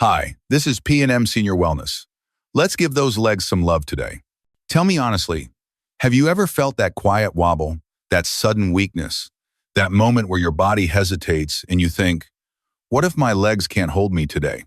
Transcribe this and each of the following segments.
Hi, this is P&M Senior Wellness. Let's give those legs some love today. Tell me honestly, have you ever felt that quiet wobble, that sudden weakness, that moment where your body hesitates and you think, what if my legs can't hold me today?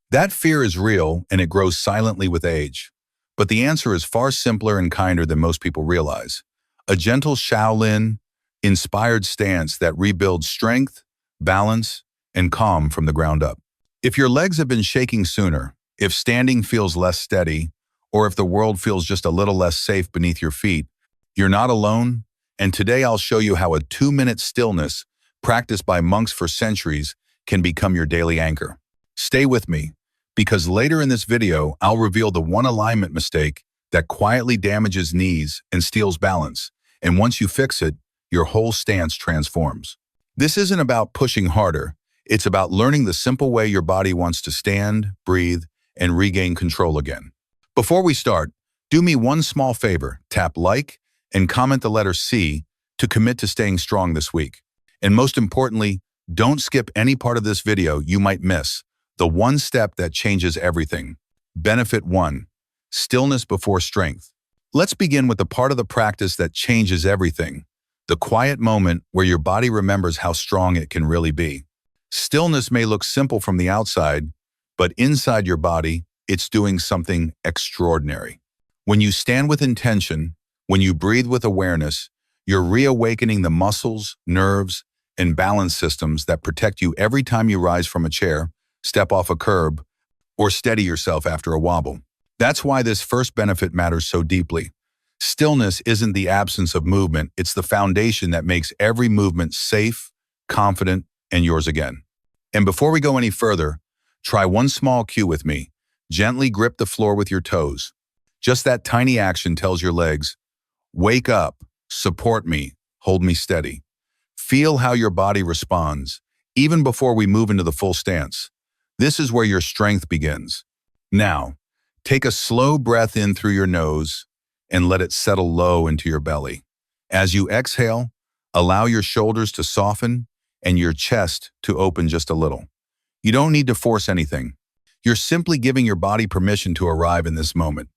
That fear is real and it grows silently with age. But the answer is far simpler and kinder than most people realize. A gentle Shaolin-inspired stance that rebuilds strength, balance, and calm from the ground up. If your legs have been shaking sooner, if standing feels less steady, or if the world feels just a little less safe beneath your feet, you're not alone, and today I'll show you how a 2-minute stillness, practiced by monks for centuries, can become your daily anchor. Stay with me, because later in this video, I'll reveal the one alignment mistake that quietly damages knees and steals balance, and once you fix it, your whole stance transforms. This isn't about pushing harder. It's about learning the simple way your body wants to stand, breathe, and regain control again. Before we start, do me one small favor, tap like and comment the letter C to commit to staying strong this week. And most importantly, don't skip any part of this video you might miss, the one step that changes everything. Benefit 1. Stillness before strength. Let's begin with the part of the practice that changes everything, the quiet moment where your body remembers how strong it can really be. Stillness may look simple from the outside, but inside your body, it's doing something extraordinary. When you stand with intention, when you breathe with awareness, you're reawakening the muscles, nerves, and balance systems that protect you every time you rise from a chair, step off a curb, or steady yourself after a wobble. That's why this first benefit matters so deeply. Stillness isn't the absence of movement, it's the foundation that makes every movement safe, confident, and yours again. And before we go any further, try one small cue with me. Gently grip the floor with your toes. Just that tiny action tells your legs, wake up, support me, hold me steady. Feel how your body responds, even before we move into the full stance. This is where your strength begins. Now, take a slow breath in through your nose and let it settle low into your belly. As you exhale, allow your shoulders to soften and your chest to open just a little. You don't need to force anything. You're simply giving your body permission to arrive in this moment.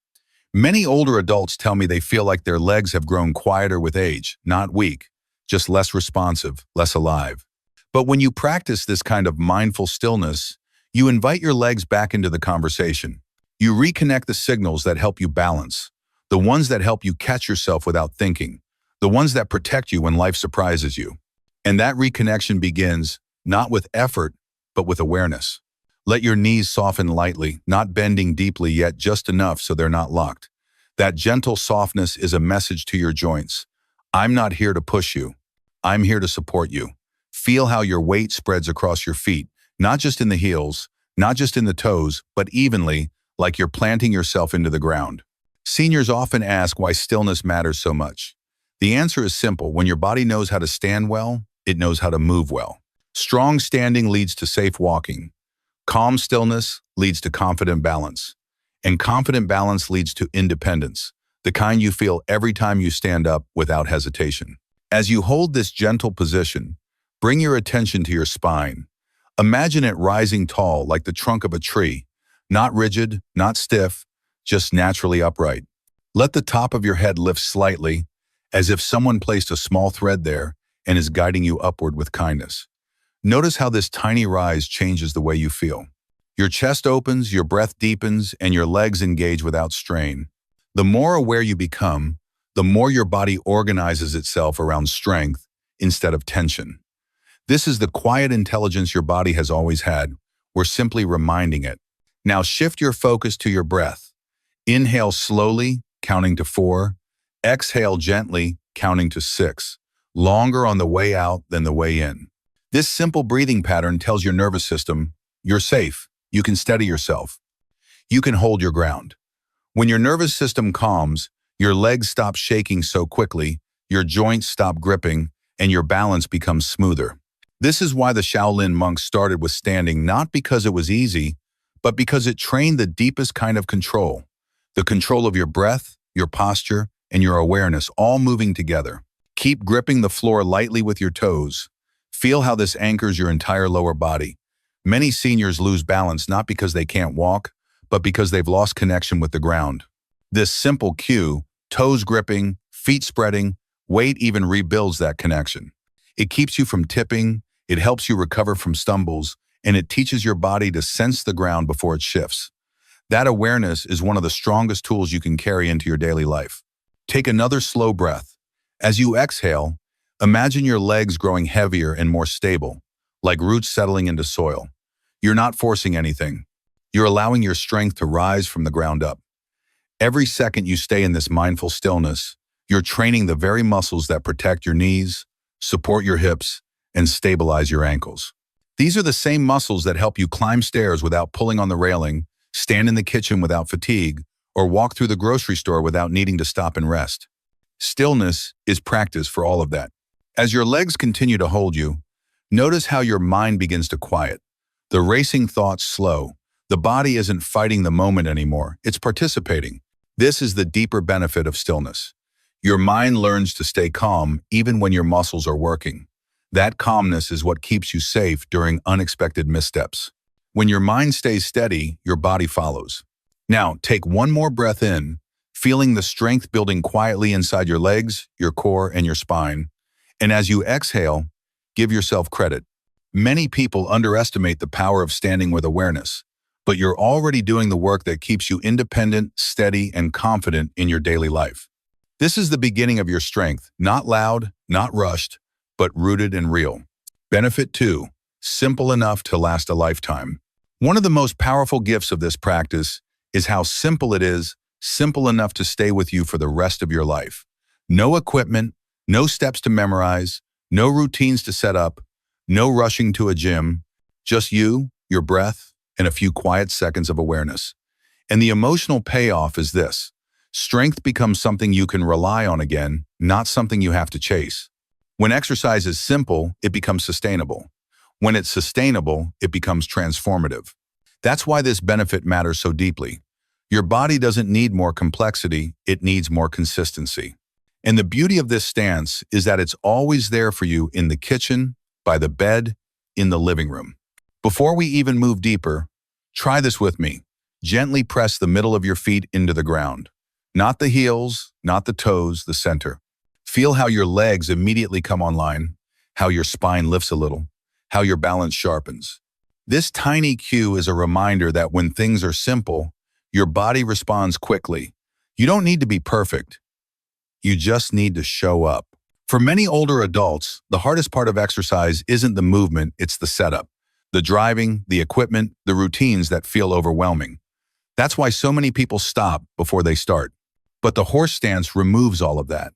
Many older adults tell me they feel like their legs have grown quieter with age, not weak, just less responsive, less alive. But when you practice this kind of mindful stillness, you invite your legs back into the conversation. You reconnect the signals that help you balance, the ones that help you catch yourself without thinking, the ones that protect you when life surprises you. And that reconnection begins not with effort, but with awareness. Let your knees soften lightly, not bending deeply yet just enough so they're not locked. That gentle softness is a message to your joints. I'm not here to push you. I'm here to support you. Feel how your weight spreads across your feet, not just in the heels, not just in the toes, but evenly, like you're planting yourself into the ground. Seniors often ask why stillness matters so much. The answer is simple. When your body knows how to stand well, it knows how to move well. Strong standing leads to safe walking. Calm stillness leads to confident balance. And confident balance leads to independence, the kind you feel every time you stand up without hesitation. As you hold this gentle position, bring your attention to your spine. Imagine it rising tall like the trunk of a tree, not rigid, not stiff, just naturally upright. Let the top of your head lift slightly, as if someone placed a small thread there and is guiding you upward with kindness. Notice how this tiny rise changes the way you feel. Your chest opens, your breath deepens, and your legs engage without strain. The more aware you become, the more your body organizes itself around strength instead of tension. This is the quiet intelligence your body has always had. We're simply reminding it. Now shift your focus to your breath. Inhale slowly, counting to 4. Exhale gently, counting to 6. Longer on the way out than the way in. This simple breathing pattern tells your nervous system, you're safe, you can steady yourself. You can hold your ground. When your nervous system calms, your legs stop shaking so quickly, your joints stop gripping, and your balance becomes smoother. This is why the Shaolin monks started with standing, not because it was easy, but because it trained the deepest kind of control. The control of your breath, your posture, and your awareness all moving together. Keep gripping the floor lightly with your toes. Feel how this anchors your entire lower body. Many seniors lose balance not because they can't walk, but because they've lost connection with the ground. This simple cue, toes gripping, feet spreading, weight even rebuilds that connection. It keeps you from tipping, it helps you recover from stumbles, and it teaches your body to sense the ground before it shifts. That awareness is one of the strongest tools you can carry into your daily life. Take another slow breath. As you exhale, imagine your legs growing heavier and more stable, like roots settling into soil. You're not forcing anything. You're allowing your strength to rise from the ground up. Every second you stay in this mindful stillness, you're training the very muscles that protect your knees, support your hips, and stabilize your ankles. These are the same muscles that help you climb stairs without pulling on the railing, stand in the kitchen without fatigue, or walk through the grocery store without needing to stop and rest. Stillness is practice for all of that. As your legs continue to hold you, notice how your mind begins to quiet. The racing thoughts slow. The body isn't fighting the moment anymore, it's participating. This is the deeper benefit of stillness. Your mind learns to stay calm even when your muscles are working. That calmness is what keeps you safe during unexpected missteps. When your mind stays steady, your body follows. Now, take one more breath in, feeling the strength building quietly inside your legs, your core, and your spine. And as you exhale, give yourself credit. Many people underestimate the power of standing with awareness, but you're already doing the work that keeps you independent, steady, and confident in your daily life. This is the beginning of your strength, not loud, not rushed, but rooted and real. Benefit 2, simple enough to last a lifetime. One of the most powerful gifts of this practice is how simple it is, simple enough to stay with you for the rest of your life. No equipment, no steps to memorize, no routines to set up, no rushing to a gym, just you, your breath, and a few quiet seconds of awareness. And the emotional payoff is this. Strength becomes something you can rely on again, not something you have to chase. When exercise is simple, it becomes sustainable. When it's sustainable, it becomes transformative. That's why this benefit matters so deeply. Your body doesn't need more complexity, it needs more consistency. And the beauty of this stance is that it's always there for you in the kitchen, by the bed, in the living room. Before we even move deeper, try this with me. Gently press the middle of your feet into the ground. Not the heels, not the toes, the center. Feel how your legs immediately come online, how your spine lifts a little, how your balance sharpens. This tiny cue is a reminder that when things are simple, your body responds quickly. You don't need to be perfect. You just need to show up. For many older adults, the hardest part of exercise isn't the movement, it's the setup. The driving, the equipment, the routines that feel overwhelming. That's why so many people stop before they start. But the horse stance removes all of that.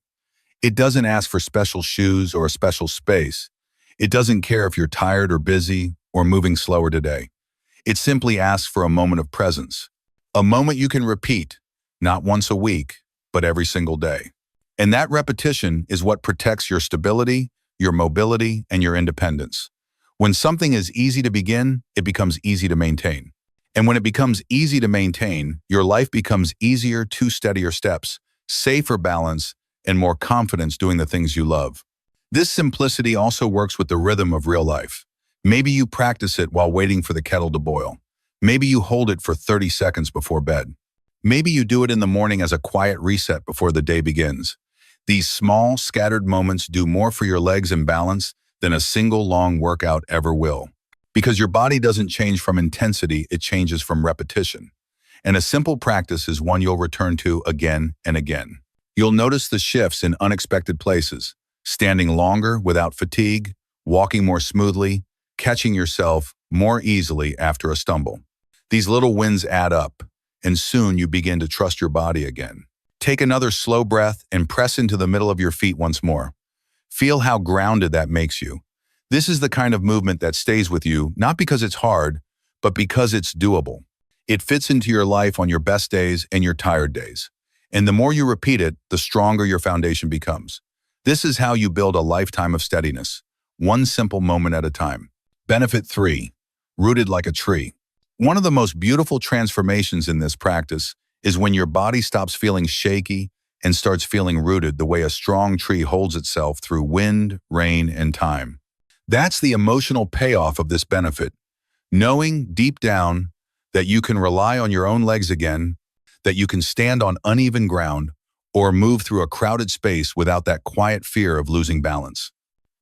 It doesn't ask for special shoes or a special space. It doesn't care if you're tired or busy or moving slower today. It simply asks for a moment of presence. A moment you can repeat, not once a week, but every single day. And that repetition is what protects your stability, your mobility, and your independence. When something is easy to begin, it becomes easy to maintain. And when it becomes easy to maintain, your life becomes easier, 2 steadier steps, safer balance, and more confidence doing the things you love. This simplicity also works with the rhythm of real life. Maybe you practice it while waiting for the kettle to boil. Maybe you hold it for 30 seconds before bed. Maybe you do it in the morning as a quiet reset before the day begins. These small, scattered moments do more for your legs and balance than a single long workout ever will. Because your body doesn't change from intensity, it changes from repetition. And a simple practice is one you'll return to again and again. You'll notice the shifts in unexpected places, standing longer without fatigue, walking more smoothly, catching yourself more easily after a stumble. These little wins add up, and soon you begin to trust your body again. Take another slow breath and press into the middle of your feet once more. Feel how grounded that makes you. This is the kind of movement that stays with you, not because it's hard, but because it's doable. It fits into your life on your best days and your tired days. And the more you repeat it, the stronger your foundation becomes. This is how you build a lifetime of steadiness, one simple moment at a time. Benefit 3, rooted like a tree. One of the most beautiful transformations in this practice is when your body stops feeling shaky and starts feeling rooted the way a strong tree holds itself through wind, rain, and time. That's the emotional payoff of this benefit. Knowing deep down that you can rely on your own legs again, that you can stand on uneven ground or move through a crowded space without that quiet fear of losing balance.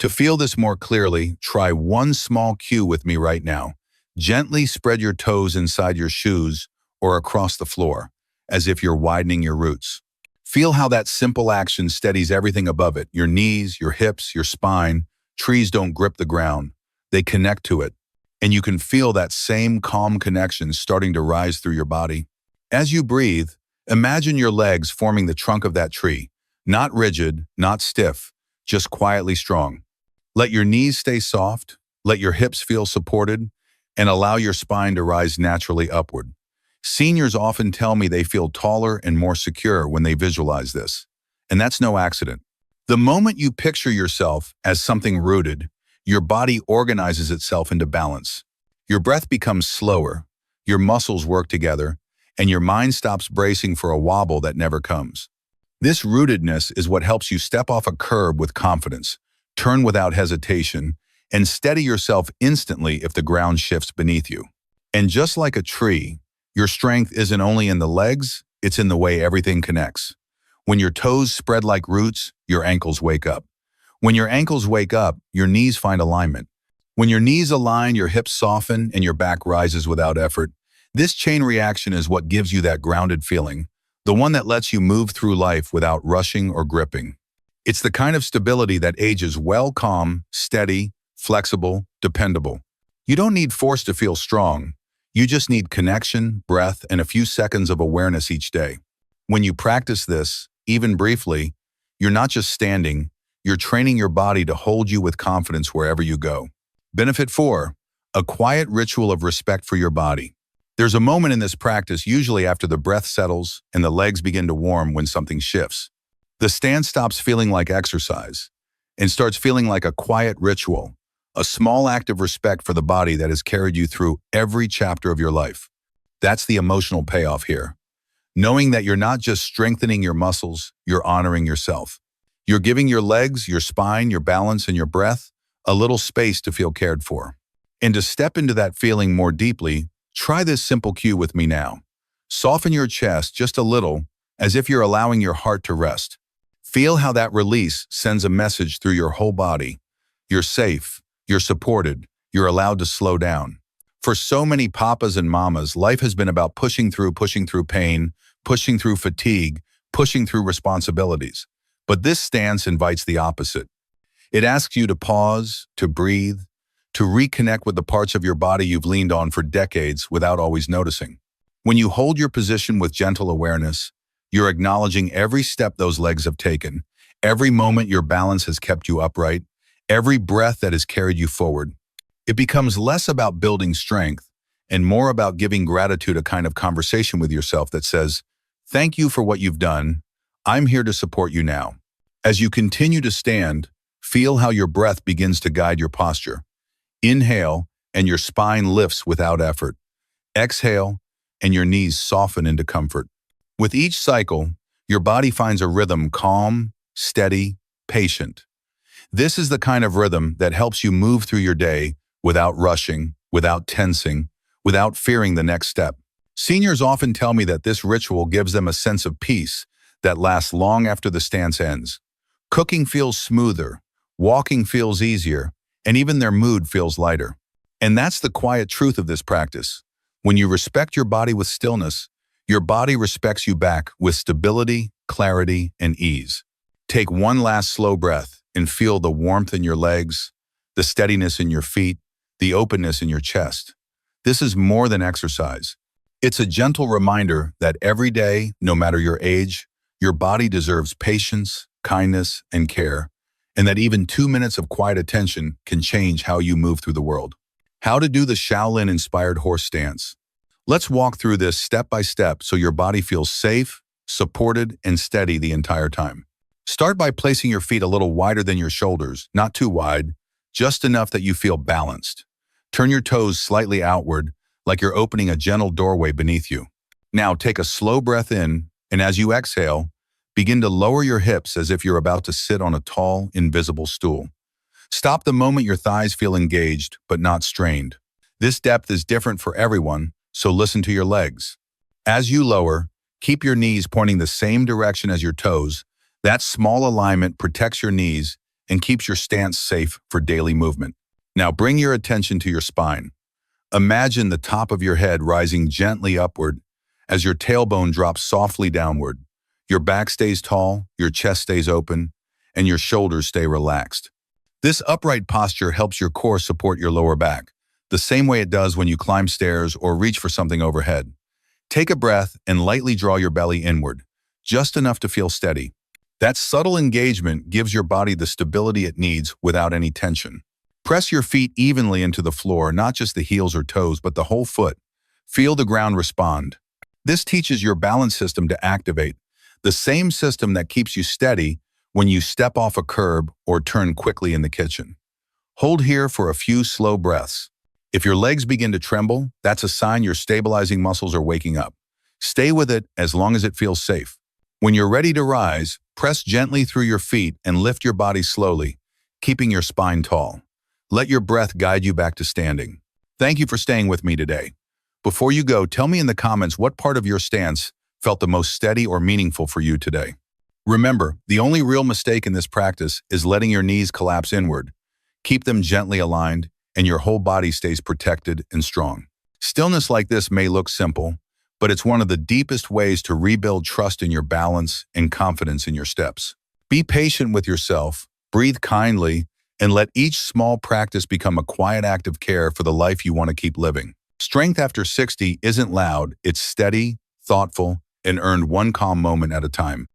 To feel this more clearly, try one small cue with me right now. Gently spread your toes inside your shoes or across the floor, as if you're widening your roots. Feel how that simple action steadies everything above it. Your knees, your hips, your spine. Trees don't grip the ground. They connect to it. And you can feel that same calm connection starting to rise through your body. As you breathe, imagine your legs forming the trunk of that tree. Not rigid, not stiff, just quietly strong. Let your knees stay soft, let your hips feel supported, and allow your spine to rise naturally upward. Seniors often tell me they feel taller and more secure when they visualize this. And that's no accident. The moment you picture yourself as something rooted, your body organizes itself into balance. Your breath becomes slower, your muscles work together, and your mind stops bracing for a wobble that never comes. This rootedness is what helps you step off a curb with confidence, turn without hesitation, and steady yourself instantly if the ground shifts beneath you. And just like a tree, your strength isn't only in the legs, it's in the way everything connects. When your toes spread like roots, your ankles wake up. When your ankles wake up, your knees find alignment. When your knees align, your hips soften and your back rises without effort. This chain reaction is what gives you that grounded feeling, the one that lets you move through life without rushing or gripping. It's the kind of stability that ages well, calm, steady, flexible, dependable. You don't need force to feel strong. You just need connection, breath, and a few seconds of awareness each day. When you practice this, even briefly, you're not just standing, you're training your body to hold you with confidence wherever you go. Benefit 4, a quiet ritual of respect for your body. There's a moment in this practice, usually after the breath settles and the legs begin to warm, when something shifts. The stance stops feeling like exercise and starts feeling like a quiet ritual, a small act of respect for the body that has carried you through every chapter of your life. That's the emotional payoff here. Knowing that you're not just strengthening your muscles, you're honoring yourself. You're giving your legs, your spine, your balance, and your breath a little space to feel cared for. And to step into that feeling more deeply, try this simple cue with me now. Soften your chest just a little, as if you're allowing your heart to rest. Feel how that release sends a message through your whole body. You're safe, you're supported, you're allowed to slow down. For so many papas and mamas, life has been about pushing through pain, pushing through fatigue, pushing through responsibilities. But this stance invites the opposite. It asks you to pause, to breathe, to reconnect with the parts of your body you've leaned on for decades without always noticing. When you hold your position with gentle awareness, you're acknowledging every step those legs have taken, every moment your balance has kept you upright, every breath that has carried you forward. It becomes less about building strength and more about giving gratitude, a kind of conversation with yourself that says, "Thank you for what you've done. I'm here to support you now." As you continue to stand, feel how your breath begins to guide your posture. Inhale, and your spine lifts without effort. Exhale, and your knees soften into comfort. With each cycle, your body finds a rhythm: calm, steady, patient. This is the kind of rhythm that helps you move through your day without rushing, without tensing, without fearing the next step. Seniors often tell me that this ritual gives them a sense of peace that lasts long after the stance ends. Cooking feels smoother, walking feels easier, and even their mood feels lighter. And that's the quiet truth of this practice. When you respect your body with stillness, your body respects you back with stability, clarity, and ease. Take one last slow breath and feel the warmth in your legs, the steadiness in your feet, the openness in your chest. This is more than exercise. It's a gentle reminder that every day, no matter your age, your body deserves patience, kindness, and care, and that even 2 minutes of quiet attention can change how you move through the world. How to do the Shaolin-inspired horse stance. Let's walk through this step by step so your body feels safe, supported, and steady the entire time. Start by placing your feet a little wider than your shoulders, not too wide, just enough that you feel balanced. Turn your toes slightly outward, like you're opening a gentle doorway beneath you. Now take a slow breath in, and as you exhale, begin to lower your hips as if you're about to sit on a tall, invisible stool. Stop the moment your thighs feel engaged, but not strained. This depth is different for everyone, so listen to your legs. As you lower, keep your knees pointing the same direction as your toes. That small alignment protects your knees and keeps your stance safe for daily movement. Now bring your attention to your spine. Imagine the top of your head rising gently upward as your tailbone drops softly downward. Your back stays tall, your chest stays open, and your shoulders stay relaxed. This upright posture helps your core support your lower back, the same way it does when you climb stairs or reach for something overhead. Take a breath and lightly draw your belly inward, just enough to feel steady. That subtle engagement gives your body the stability it needs without any tension. Press your feet evenly into the floor, not just the heels or toes, but the whole foot. Feel the ground respond. This teaches your balance system to activate, the same system that keeps you steady when you step off a curb or turn quickly in the kitchen. Hold here for a few slow breaths. If your legs begin to tremble, that's a sign your stabilizing muscles are waking up. Stay with it as long as it feels safe. When you're ready to rise, press gently through your feet and lift your body slowly, keeping your spine tall. Let your breath guide you back to standing. Thank you for staying with me today. Before you go, tell me in the comments what part of your stance felt the most steady or meaningful for you today. Remember, the only real mistake in this practice is letting your knees collapse inward. Keep them gently aligned, and your whole body stays protected and strong. Stillness like this may look simple, but it's one of the deepest ways to rebuild trust in your balance and confidence in your steps. Be patient with yourself, breathe kindly, and let each small practice become a quiet act of care for the life you want to keep living. Strength after 60 isn't loud, it's steady, thoughtful, and earned one calm moment at a time.